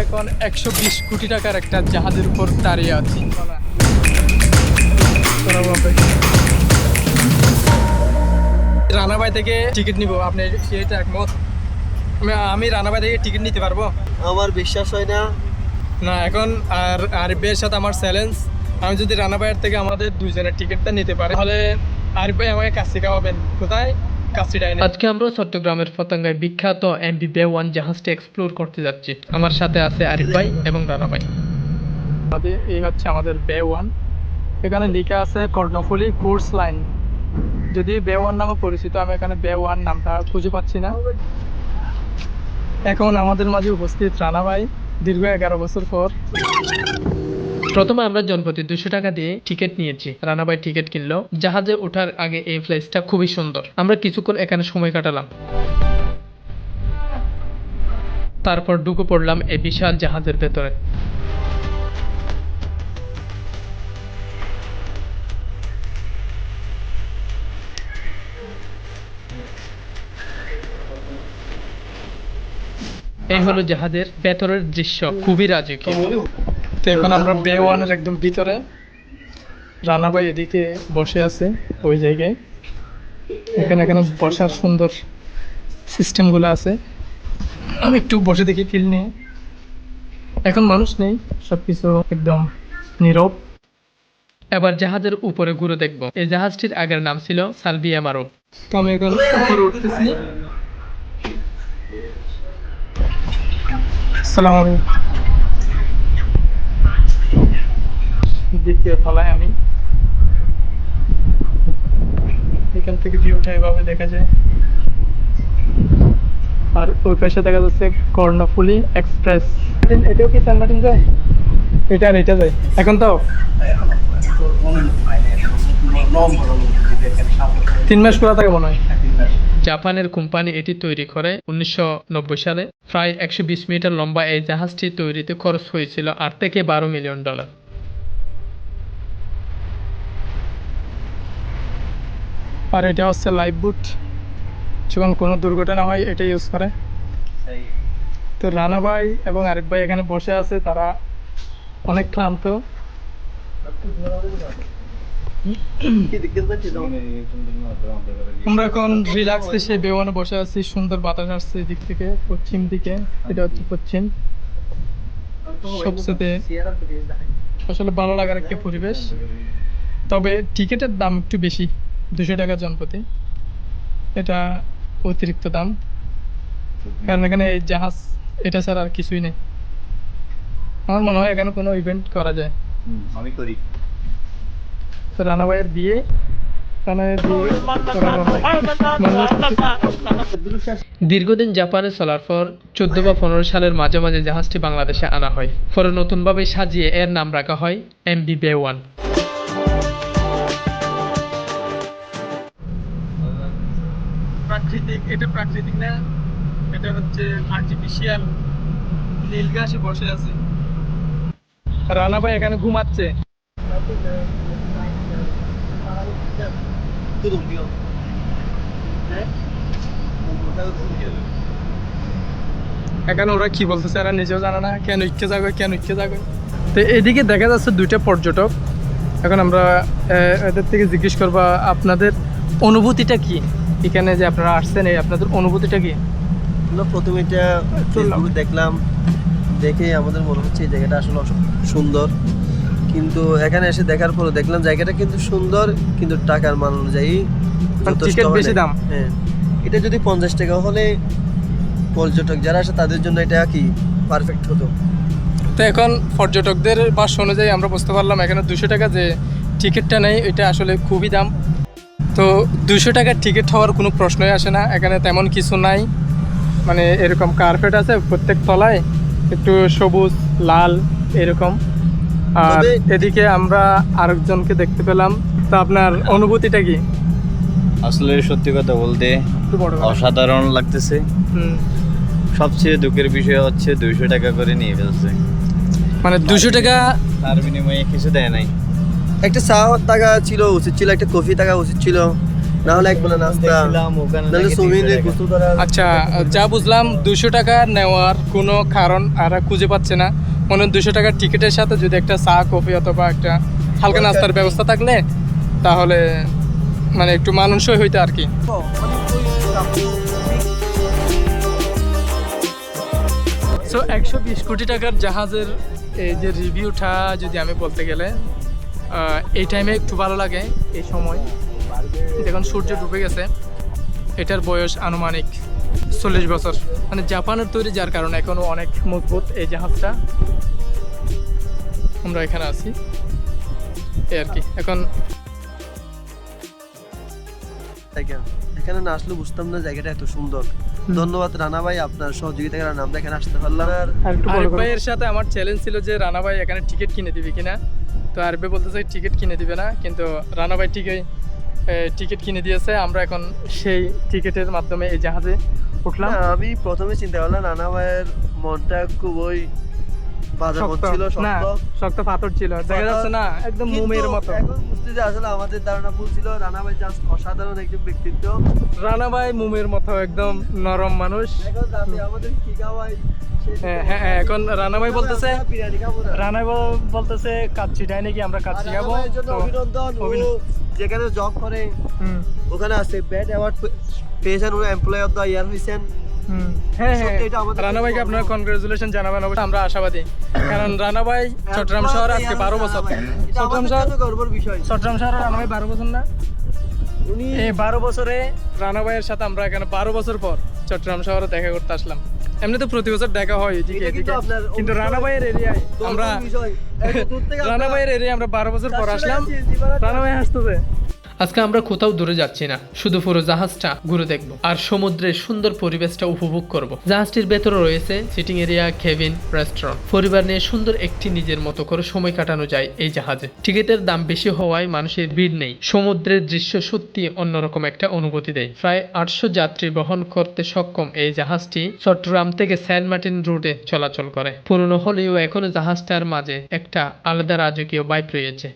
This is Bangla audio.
এখন 120 কোটি টাকার একটা জাহাজের উপর দাঁড়িয়ে আছি। রানাবাই থেকে টিকিট নিব, আপনি সেটা একমত? আমি রানাবাই থেকে টিকিট নিতে পারবো? আমার বিশ্বাস হয় না। না, এখন আর আরিফের সাথে আমার চ্যালেঞ্জ, আমি যদি রানাবাইয়ের থেকে আমাদের দুইজনের টিকিটটা নিতে পারি তাহলে আরিফ ভাই আমাকে কাশি খাওয়াবেন। কোথায়? আজকে আমরা চট্টগ্রামের পতেঙ্গায় বিখ্যাত এমভি বে-1 জাহাজটি এক্সপ্লোর করতে যাচ্ছি। আমার সাথে আছে আরিফ ভাই এবং রানা ভাই। এই হচ্ছে আমাদের বে-1। এখানে লেখা আছে কর্ণফুলী কোর্স লাইন। যদি বে-1 নামে পরিচিত, আমি এখানে বে-1 নামটা খুঁজে পাচ্ছি না। এখন আমাদের মাঝে উপস্থিত রানা ভাই, দীর্ঘ 11 বছর পর। প্রথমে আমরা জনপ্রতি 200 টাকা দিয়ে টিকিট নিয়েছি। রানাবাই টিকিট কিনলো। জাহাজে ওঠার আগে এই প্লেসটা খুবই সুন্দর। আমরা কিছুক্ষণ এখানে সময় কাটালাম, তারপর ঢুকে পড়লাম এই বিশাল জাহাজের ভেতরে। এই হলো জাহাজের ভেতরের দৃশ্য, খুবই রাজকীয়। তো এখন আমরা বে-1 একদম ভিতরে। রানা ভাই এদিকে বসে আছে ওই জায়গায়। এখানে বসার সুন্দর সিস্টেমগুলো আছে। আমি একটু বসে দেখি ফিল নিয়ে। এখন মানুষ নেই, সবকিছু একদম নীরব। এবার জাহাজের উপরে ঘুরে দেখবো। এই জাহাজটির আগের নাম ছিল সালভিয়া মারো। তো আমি এখন উপরে উঠতেছি। আসসালামু আলাইকুম। দ্বিতীয় তলায় আমি। এখান থেকে ভিউটা এভাবে দেখা যায়। আর ওই পাশে দেখা যাচ্ছে কর্ণফুলী এক্সপ্রেস। এটাও কি সেন্ট মার্টিন যায়? এটা আর এটা যায় এখন? তো 3 মাস পুরা থাকে মনে হয়। জাপানের কোম্পানি এটি তৈরি করে 1990 সালে। প্রায় 120 মিটার লম্বা এই জাহাজটি তৈরিতে খরচ হয়েছিল 8 থেকে 12 মিলিয়ন ডলার। আর এটা হচ্ছে লাইফ বুট, যখন কোনো দুর্ঘটনা হয় এটা ইউজ করে। তো রানা ভাই এবং আরিফ ভাই এখানে বসে আছে, তারা অনেক ক্লান্ত। আমরা এখন রিল্যাক্স এসে বে-1 বসে আছি। সুন্দর বাতাস আসছে এদিক থেকে, পশ্চিম দিকে। এটা হচ্ছে পশ্চিম। সবচেয়ে আসলে ভালো লাগার একটা পরিবেশ। তবে টিকিটের দাম একটু বেশি, 200 টাকা জনপ্রতি। এটা অতিরিক্ত দাম, কারণ এখানে এই জাহাজ এটা ছাড়া আর কিছুই নেই। আমার মনে হয় এখানে কোনো ইভেন্ট করা যায়। আমি করি। তো রানা ভাইয়ের বিয়ে, দীর্ঘদিন জাপানে চলার পর 14 বা 15 সালের মাঝামাঝি জাহাজটি বাংলাদেশে আনা হয়। পরে নতুনভাবে সাজিয়ে এর নাম রাখা হয় এমভি বে-1। প্রাকৃতিক, এটা প্রাকৃতিক না, এটা হচ্ছে আর্টিফিশিয়াল। নীল গাছে বসে আছে। রানা ভাই এখানে ঘুমাচ্ছে। এখানে ওরা কি বলতেছে এরা নিজেও জানে না, কেন ইচ্ছে যাবে। তো এদিকে দেখা যাচ্ছে 2টা পর্যটক। এখন আমরা এদের থেকে জিজ্ঞেস করবো আপনাদের অনুভূতিটা কি, এখানে যে আপনারা আসছেন, আপনাদের অনুভূতিটা কি? প্রথমে এটা ফেসবুকে দেখলাম, দেখে আমাদের মনে হচ্ছে এই জায়গাটা আসলে সুন্দর। কিন্তু এখানে এসে দেখার পরে দেখলাম জায়গাটা কিন্তু সুন্দর, কিন্তু টাকার মান অনুযায়ী টিকিট বেশি দাম। হ্যাঁ, এটা যদি 50 টাকা হলে পর্যটক যারা আসে তাদের জন্য এটা কি পারফেক্ট হতো। তো এখন পর্যটকদের ভাষ্য অনুযায়ী আমরা বুঝতে পারলাম এখানে 200 টাকা যে টিকিটটা নেই, এটা আসলে খুবই দাম। তো 200 টাকার টিকিট হওয়ার কোনো প্রশ্নই আসে না। এখানে তেমন কিছু নাই, মানে এরকম কার্পেট আছে প্রত্যেক তলায়, একটু সবুজ লাল এরকম। আর এদিকে আমরা আরেকজনকে দেখতে পেলাম। তো আপনার অনুভূতিটা কি? আসলে সত্যি কথা বলতে অসাধারণ লাগতেছে। সবচেয়ে দুঃখের বিষয় হচ্ছে 200 টাকা করে নিয়ে ফেলছে, মানে 200 টাকা তার বিনিময়ে কিছু দেয় নাই। একটা চা টাকা ছিল উচিত ছিল, একটা কফি টাকা উচিত ছিল, না হলে একবেলা নাস্তা, দেখছিলাম ওখানে নাহলে নাকি সুইমিং 300 টাকা। গোসল করা। আচ্ছা, যা বুঝলাম 200 টাকা নেওয়ার কোনো কারণ আর খুঁজে পাচ্ছে না। মনে হয় 200 টাকার টিকিটের সাথে যদি একটা চা কফি অথবা একটা হালকা নাস্তার ব্যবস্থা থাকলে তাহলে মানে একটু মানুষই হইতো আর কি। সো 120 কোটি টাকার জাহাজের এই যে রিভিউটা যদি আমি বলতে গেলে এই টাইমে একটু ভালো লাগে। এই সময় যখন সূর্য ডুবে গেছে, এটার বয়স আনুমানিক 40 বছর, মানে জাপানের তৈরি, যার কারণে এখনো অনেক মজবুত এই জাহাজটা। আমরা এখানে আছি এই আর কি। এখন এখানে না আসলে বুঝতাম না জায়গাটা এত সুন্দর। ধন্যবাদ রানা ভাই, আপনার সহযোগিতার কারণে আমরা এখানে আসতে পারলাম। আরিফ ভাইয়ের সাথে আমার চ্যালেঞ্জ ছিল যে রানা ভাই এখানে টিকিট কিনে দিবে কিনা। তো আরিফ ভাই বলতেছে টিকিট কিনে দিবে না, কিন্তু রানা ভাই ঠিকই টিকিট কিনে দিয়েছে। আমরা এখন সেই টিকিটের মাধ্যমে এই জাহাজে উঠলাম। আমি প্রথমে চিন্তা করলাম রানা ভাইয়ের মনটা খুবই বাজে মন ছিল, না, শক্ত শক্ত পাথর ছিল, দেখা যাচ্ছে না, একদম কিন্তু মোমের মতো। এখন বুঝতেছি আসলে আমাদের ধারণা ভুল ছিল। রানা ভাই জাস্ট অসাধারণ একজন ব্যক্তিত্ব। রানা ভাই মোমের মতো একদম নরম মানুষ। এখন রাতে আমাদের কি খাওয়াই হ্যাঁ, এখন রানা ভাই বলতেছে, বিরিয়ানি খাবো না। রানা ভাই বলতেছে কাচ্চিটাই নাকি আমরা কাচ্চি রানা খাবো। ভাইয়ের জন্য তো অভিনন্দন। ও যেখানে জব করে ওখানে আছে ব্যাড অ্যাওয়ার্ড পেয়েছেন, ও এমপ্লয়ি অফ দ্য ইয়ার হয়েছেন। হ্যাঁ, সত্যি এটা আমাদের রানা ভাইকে আপনারা কনগ্রাচুলেশন জানাবেন। অবশ্যই আমরা আশাবাদী, কারণ রানা ভাই চট্টগ্রাম শহর আজকে 12 বছর। এটা চট্টগ্রাম আমাদের শহর, জন্য গর্বের বিষয়। চট্টগ্রাম শহরে রানা ভাই 12 বছর না, উনি এই 12 বছরে রানা ভাইয়ের সাথে আমরা এখানে 12 বছর পর চট্টগ্রাম শহরে দেখা করতে আসলাম। এমনি তো প্রতি বছর দেখা হয় এদিকে এটা কিন্তু এদিকে, আপনার কিন্তু রানা ভাইয়ের এরিয়ায় আমরা গর্বের বিষয়। এত দূর থেকে রানা ভাইয়ের এরিয়ায় আমরা 12 বছর পর আসলাম। রানা ভাই হাসতেছে। আজকে আমরা কোথাও দূরে যাচ্ছি না, শুধু পুরো জাহাজটা ঘুরে দেখবো আর সমুদ্রের সুন্দর পরিবেশটা উপভোগ করব। জাহাজটির ভেতরে রয়েছে সিটিং এরিয়া, কেবিন, রেস্টুরেন্ট। পরিবার নিয়ে সুন্দর একটি নিজের মতো করে সময় কাটানো যায় এই জাহাজে। টিকিটের দাম বেশি হওয়ায় মানুষের ভিড় নেই। সমুদ্রের দৃশ্য সত্যি অন্যরকম একটা অনুভূতি দেয়। প্রায় 800 যাত্রী বহন করতে সক্ষম এই জাহাজটি চট্টগ্রাম থেকে সেন্ট মার্টিন রুটে চলাচল করে। পুরনো হলেও এখনো জাহাজটার মাঝে একটা আলাদা রাজকীয় ভাইব রয়েছে।